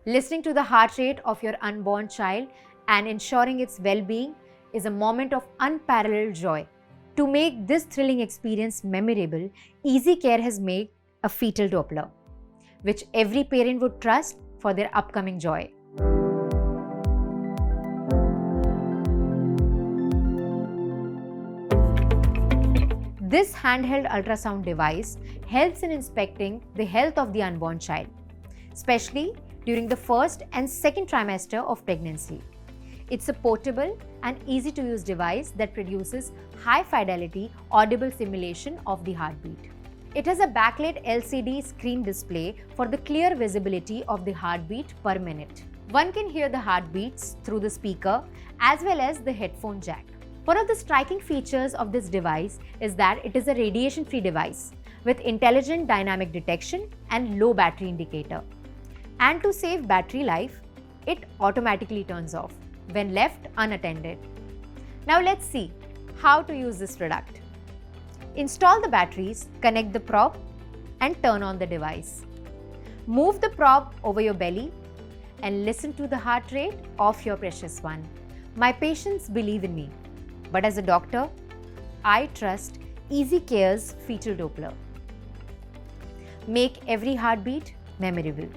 Listening to the heart rate of your unborn child and ensuring its well-being is a moment of unparalleled joy. To make this thrilling experience memorable, EasyCare has made a Fetal Doppler, which every parent would trust for their upcoming joy. This handheld ultrasound device helps in inspecting the health of the unborn child, especially during the first and second trimester of pregnancy. It's a portable and easy-to-use device that produces high-fidelity audible simulation of the heartbeat. It has a backlit LCD screen display for the clear visibility of the heartbeat per minute. One can hear the heartbeats through the speaker as well as the headphone jack. One of the striking features of this device is that it is a radiation-free device with intelligent dynamic detection and low battery indicator. And to save battery life, it automatically turns off when left unattended. Now let's see how to use this product. Install the batteries, connect the probe and turn on the device. Move the probe over your belly and listen to the heart rate of your precious one. My patients believe in me, but as a doctor, I trust EasyCare's Fetal Doppler. Make every heartbeat memorable.